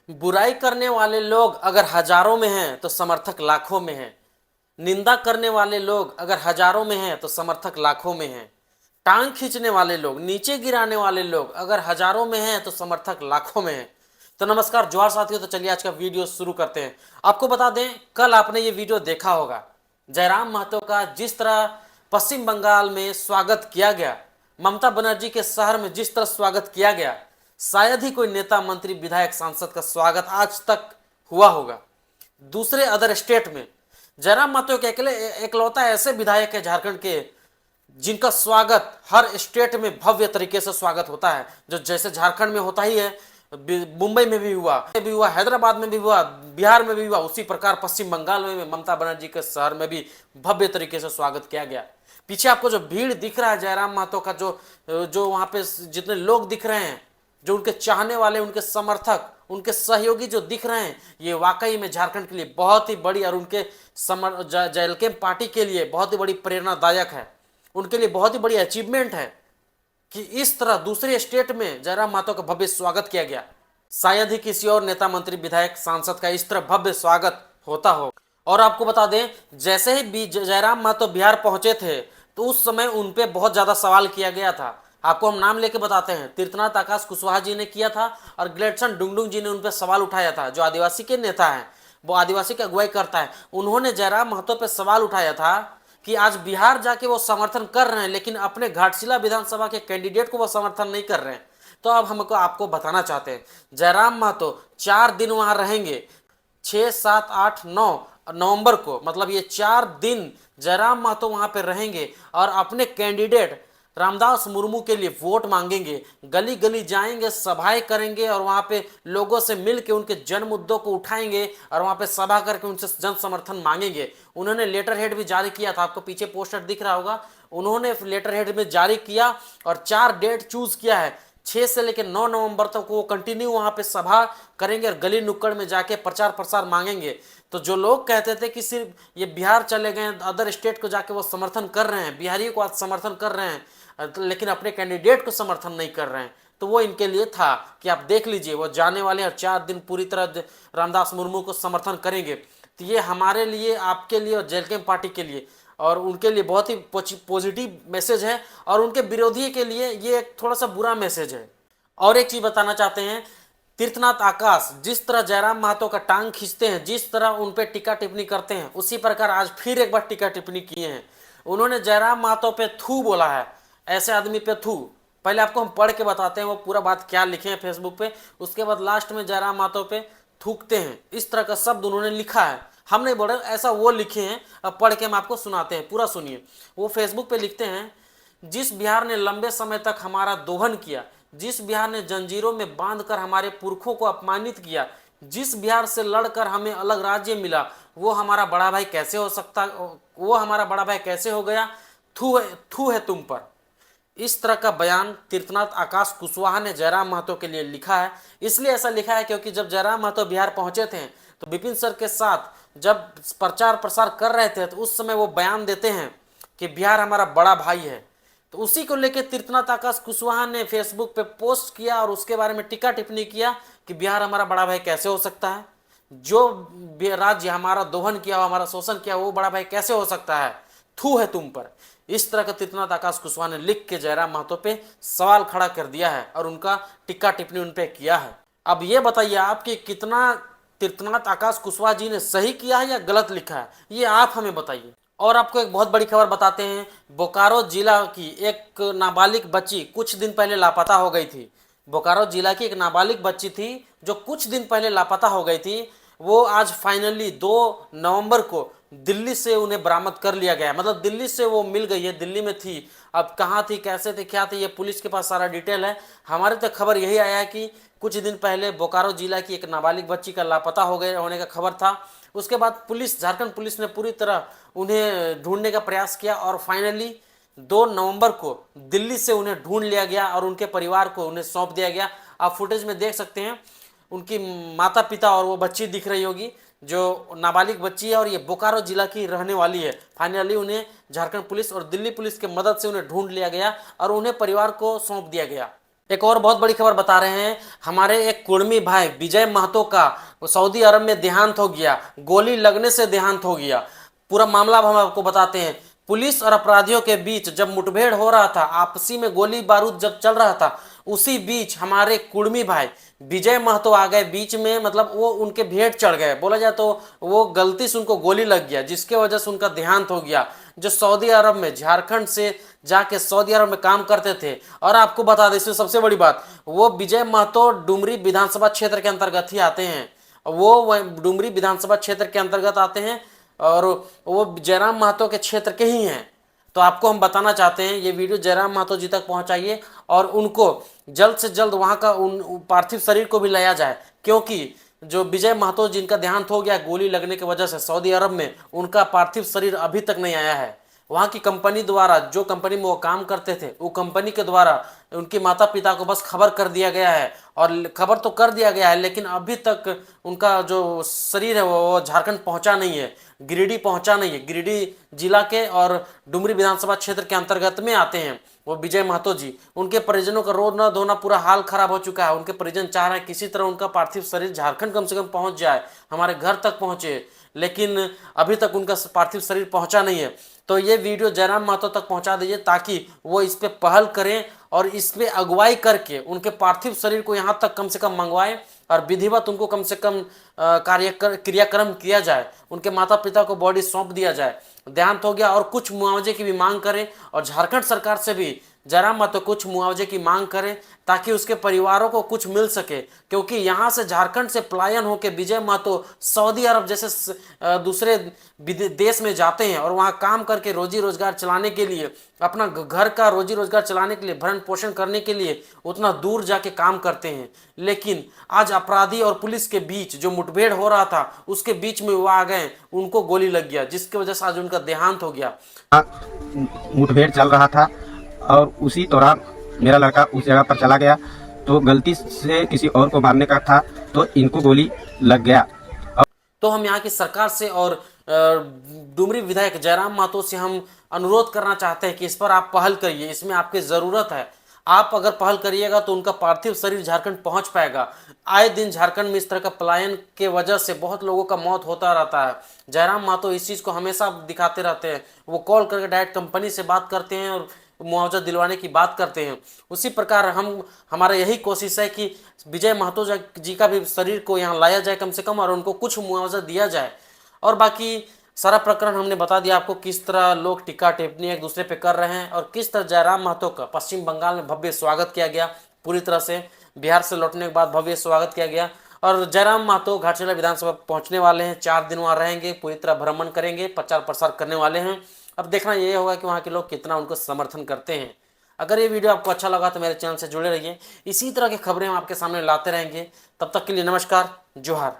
बुराई करने वाले लोग अगर हजारों में हैं तो समर्थक लाखों में हैं। निंदा करने वाले लोग अगर हजारों में हैं तो समर्थक लाखों में हैं। टांग खींचने वाले लोग, नीचे गिराने वाले लोग अगर हजारों में हैं तो समर्थक लाखों में हैं। तो नमस्कार जोहार साथियों, तो चलिए आज का वीडियो शुरू करते हैं। आपको बता दें, कल आपने ये वीडियो देखा होगा, जयराम महतो का जिस तरह पश्चिम बंगाल में स्वागत किया गया, ममता बनर्जी के शहर में जिस तरह स्वागत किया गया, शायद ही कोई नेता, मंत्री, विधायक, सांसद का स्वागत आज तक हुआ होगा। दूसरे अदर स्टेट में जयराम महतो के अकेले एकलौता ऐसे विधायक है झारखंड के जिनका स्वागत हर स्टेट में भव्य तरीके से स्वागत होता है। जो जैसे झारखंड में होता ही है, मुंबई में भी हुआ, हैदराबाद में भी हुआ, बिहार में भी हुआ, उसी प्रकार पश्चिम बंगाल में ममता बनर्जी के शहर में भी भव्य तरीके से स्वागत किया गया। पीछे आपको जो भीड़ दिख रहा है जयराम महतो का, जो वहां पे जितने लोग दिख रहे हैं, जो उनके चाहने वाले, उनके समर्थक, उनके सहयोगी जो दिख रहे हैं, ये वाकई में झारखंड के लिए बहुत ही बड़ी और उनके जयललिता पार्टी के लिए बहुत ही बड़ी प्रेरणादायक है। उनके लिए बहुत ही बड़ी अचीवमेंट है कि इस तरह दूसरे स्टेट में जयराम महतो का भव्य स्वागत किया गया। शायद ही किसी और नेता, मंत्री, विधायक, सांसद का इस तरह भव्य स्वागत होता हो। और आपको बता दें, जैसे ही जयराम महतो बिहार पहुंचे थे तो उस समय उन पे बहुत ज्यादा सवाल किया गया था। आपको हम नाम लेके बताते हैं। तीर्थनाथ आकाश कुशवाहा जी ने किया था और ग्लेडसन डुंगडुंग जी ने उन पर सवाल उठाया था। जो आदिवासी के नेता हैं, वो आदिवासी की अगुवाई करता है, उन्होंने जयराम महतो पे सवाल उठाया था कि आज बिहार जाके वो समर्थन कर रहे हैं, लेकिन अपने घाटशिला विधानसभा के कैंडिडेट को वो समर्थन नहीं कर रहे हैं। तो अब हमको आपको बताना चाहते हैं, जयराम महतो 4 दिन वहां रहेंगे, 6, 7, 8, 9 नवंबर को, मतलब ये 4 दिन जयराम महतो वहां पे रहेंगे और अपने कैंडिडेट रामदास मुर्मू के लिए वोट मांगेंगे। गली गली जाएंगे, सभाएं करेंगे और वहां पे लोगों से मिलकर उनके जन मुद्दों को उठाएंगे और वहां पे सभा करके उनसे जन समर्थन मांगेंगे। उन्होंने लेटर हेड भी जारी किया था, आपको पीछे पोस्टर दिख रहा होगा, उन्होंने लेटर हेड में जारी किया और 4 डेट चूज किया है। 6 से लेकर 9 नवंबर तक वो कंटिन्यू वहां पे सभा करेंगे और गली नुक्कड़ में जाके प्रचार प्रसार मांगेंगे। तो जो लोग कहते थे कि सिर्फ ये बिहार चले गए, अदर स्टेट को जाके वो समर्थन कर रहे हैं, बिहारियों को आज समर्थन कर रहे हैं लेकिन अपने कैंडिडेट को समर्थन नहीं कर रहे हैं, तो वो इनके लिए था कि आप देख लीजिए, वो जाने वाले और 4 दिन पूरी तरह रामदास मुर्मू को समर्थन करेंगे। तो ये हमारे लिए, आपके लिए और जयललिता पार्टी के लिए और उनके लिए बहुत ही पॉजिटिव मैसेज है और उनके विरोधी के लिए ये एक थोड़ा सा बुरा मैसेज है। और एक चीज बताना चाहते हैं, तीर्थनाथ आकाश जिस तरह जयराम महतो का टांग खींचते हैं, जिस तरह उन पे टीका टिप्पणी करते हैं, उसी प्रकार आज फिर एक बार टीका टिप्पणी किए हैं। उन्होंने जयराम महतो पे थू बोला है, ऐसे आदमी पे थू। पहले आपको हम पढ़ के बताते हैं वो पूरा बात क्या लिखे हैं फेसबुक पे, उसके बाद लास्ट में जयराम महतो पे थूकते हैं, इस तरह का शब्द उन्होंने लिखा है। हम नहीं बोल रहे, ऐसा वो लिखे हैं। अब पढ़ के हम आपको सुनाते हैं, पूरा सुनिए। वो फेसबुक पे लिखते हैं, जिस बिहार ने लंबे समय तक हमारा दोहन किया, जिस बिहार ने जंजीरों में बांधकर हमारे पुरखों को अपमानित किया, जिस बिहार से लड़कर हमें अलग राज्य मिला, वो हमारा बड़ा भाई कैसे हो सकता, वो हमारा बड़ा भाई कैसे हो गया? थू है तुम पर। इस तरह का बयान तीर्थनाथ आकाश कुशवाहा ने जयराम महतो के लिए लिखा है। इसलिए ऐसा लिखा है क्योंकि जब जयराम महतो बिहार पहुंचे थे तो विपिन सर के साथ जब प्रचार प्रसार कर रहे थे तो उस समय वो बयान देते हैं कि बिहार हमारा बड़ा भाई है। तो उसी को लेकर तीर्थनाथ आकाश कुशवाहा ने फेसबुक पे पोस्ट किया और उसके बारे में टीका टिप्पणी किया कि बिहार हमारा बड़ा भाई कैसे हो सकता है? जो राज्य हमारा दोहन किया, हमारा शोषण किया, वो बड़ा भाई कैसे हो सकता है? थू है तुम पर। इस तरह का तीर्थनाथ आकाश कुशवाहा ने लिख के जयराम महतो पे सवाल खड़ा कर दिया है और उनका टिक्का टिप्पणी उन पे किया है। अब ये बताइए आप कि कितना तीर्थनाथ आकाश कुशवाहा जी ने सही किया है या गलत लिखा है, ये आप हमें बताइए। और आपको एक बहुत बड़ी खबर बताते हैं, बोकारो जिला की एक नाबालिग बच्ची कुछ दिन पहले लापता हो गई थी। बोकारो जिला की एक नाबालिग बच्ची थी जो कुछ दिन पहले लापता हो गई थी। वो आज फाइनली 2 नवंबर को दिल्ली से उन्हें बरामद कर लिया गया, मतलब दिल्ली से वो मिल गई है। दिल्ली में थी, अब कहाँ थी, कैसे थी, क्या थी, ये पुलिस के पास सारा डिटेल है। हमारे तक खबर यही आया है कि कुछ दिन पहले बोकारो जिला की एक नाबालिग बच्ची का लापता हो गए होने का खबर था। उसके बाद पुलिस, झारखंड पुलिस ने पूरी तरह उन्हें ढूंढने का प्रयास किया और फाइनली 2 नवंबर को दिल्ली से उन्हें ढूंढ लिया गया और उनके परिवार को उन्हें सौंप दिया गया। आप फुटेज में देख सकते हैं, उनकी माता पिता और वो बच्ची दिख रही होगी जो नाबालिग बच्ची है और ये बोकारो जिला की रहने वाली है। फाइनली उन्हें झारखंड पुलिस और दिल्ली पुलिस के मदद से उन्हें ढूंढ लिया गया और उन्हें परिवार को सौंप दिया गया। एक और बहुत बड़ी खबर बता रहे हैं, हमारे एक कुर्मी भाई विजय महतो का सऊदी अरब में देहांत हो गया, गोली लगने से देहांत हो गया। पूरा मामला अब हम आपको बताते हैं। पुलिस और अपराधियों के बीच जब मुठभेड़ हो रहा था, आपसी में गोली बारूद जब चल रहा था, उसी बीच हमारे कुर्मी भाई विजय महतो आ गए बीच में, मतलब वो उनके भेंट चढ़ गए, बोला जाए तो वो गलती से उनको गोली लग गया, जिसके वजह से उनका देहांत हो गया। जो सऊदी अरब में झारखंड से जाके सऊदी अरब में काम करते थे। और आपको बता दें इसमें सबसे बड़ी बात, वो विजय महतो डुमरी विधानसभा क्षेत्र के अंतर्गत ही आते हैं। वो डुमरी विधानसभा क्षेत्र के अंतर्गत आते हैं और वो जयराम महतो के क्षेत्र के ही हैं। तो आपको हम बताना चाहते हैं, ये वीडियो जयराम महतो जी तक पहुंचाइए और उनको जल्द से जल्द वहां का उन पार्थिव शरीर को भी लाया जाए, क्योंकि जो विजय महतो जिनका देहांत हो गया गोली लगने की वजह से सऊदी अरब में, उनका पार्थिव शरीर अभी तक नहीं आया है। वहाँ की कंपनी द्वारा, जो कंपनी में वो काम करते थे, वो कंपनी के द्वारा उनके माता पिता को बस खबर कर दिया गया है, और खबर तो कर दिया गया है लेकिन अभी तक उनका जो शरीर है वो झारखंड पहुंचा नहीं है, गिरिडीह पहुंचा नहीं है। गिरिडीह जिला के और डुमरी विधानसभा क्षेत्र के अंतर्गत में आते हैं वो विजय महतो जी। उनके परिजनों का रोना धोना पूरा हाल खराब हो चुका है। उनके परिजन चाह रहे हैं किसी तरह उनका पार्थिव शरीर झारखंड कम से कम पहुंच जाए, हमारे घर तक पहुंचे, लेकिन अभी तक उनका पार्थिव शरीर पहुंचा नहीं है। तो ये वीडियो जयराम महतो तक पहुंचा दीजिए ताकि वो इस पे पहल करें और इस पे अगुवाई करके उनके पार्थिव शरीर को यहाँ तक कम से कम मंगवाएं और विधिवत उनको कम से कम क्रियाक्रम किया जाए, उनके माता पिता को बॉडी सौंप दिया जाए। देहांत हो गया और कुछ मुआवजे की भी मांग करें और झारखंड सरकार से भी जयराम महतो कुछ मुआवजे की मांग करें ताकि उसके परिवारों को कुछ मिल सके, क्योंकि यहाँ से झारखंड से पलायन होकर विजय महतो सऊदी अरब जैसे दूसरे देश में जाते हैं और वहाँ काम करके रोजी रोजगार चलाने के लिए, अपना घर का रोजी रोजगार चलाने के लिए, भरण पोषण करने के लिए उतना दूर जाके काम करते हैं। लेकिन आज अपराधी और पुलिस के बीच जो मुठभेड़ हो रहा था उसके बीच में वो आ गए, उनको गोली लग गया, जिसकी वजह से आज उनका देहांत हो गया। मुठभेड़ चल रहा था और उसी दौरान मेरा लड़का उस जगह पर चला गया, तो गलती से किसी और को मारने का था तो इनको गोली लग गया। तो हम यहाँ की सरकार से और डुमरी विधायक जयराम महतो से हम अनुरोध करना चाहते हैं कि इस पर आप पहल करिए, इसमें आपकी ज़रूरत है। आप अगर पहल करिएगा तो उनका पार्थिव शरीर झारखंड पहुंच पाएगा। आए दिन झारखंड में इस तरह का पलायन के वजह से बहुत लोगों का मौत होता रहता है। जयराम महतो इस चीज़ को हमेशा दिखाते रहते हैं, वो कॉल करके डायरेक्ट कंपनी से बात करते हैं और मुआवजा दिलवाने की बात करते हैं। उसी प्रकार हमारा यही कोशिश है कि विजय महतो जी का भी शरीर को यहाँ लाया जाए कम से कम, और उनको कुछ मुआवजा दिया जाए। और बाकी सारा प्रकरण हमने बता दिया आपको, किस तरह लोग टिक्का टिप्पणी एक दूसरे पे कर रहे हैं और किस तरह जयराम महतो का पश्चिम बंगाल में भव्य स्वागत किया गया। पूरी तरह से बिहार से लौटने के बाद भव्य स्वागत किया गया और जयराम महतो घाटशिला विधानसभा पहुंचने वाले हैं, 4 दिन वहाँ रहेंगे, पूरी तरह भ्रमण करेंगे, प्रचार प्रसार करने वाले हैं। अब देखना ये होगा कि वहाँ के लोग कितना उनको समर्थन करते हैं। अगर ये वीडियो आपको अच्छा लगा तो मेरे चैनल से जुड़े रहिए, इसी तरह की खबरें हम आपके सामने लाते रहेंगे। तब तक के लिए नमस्कार, जोहार।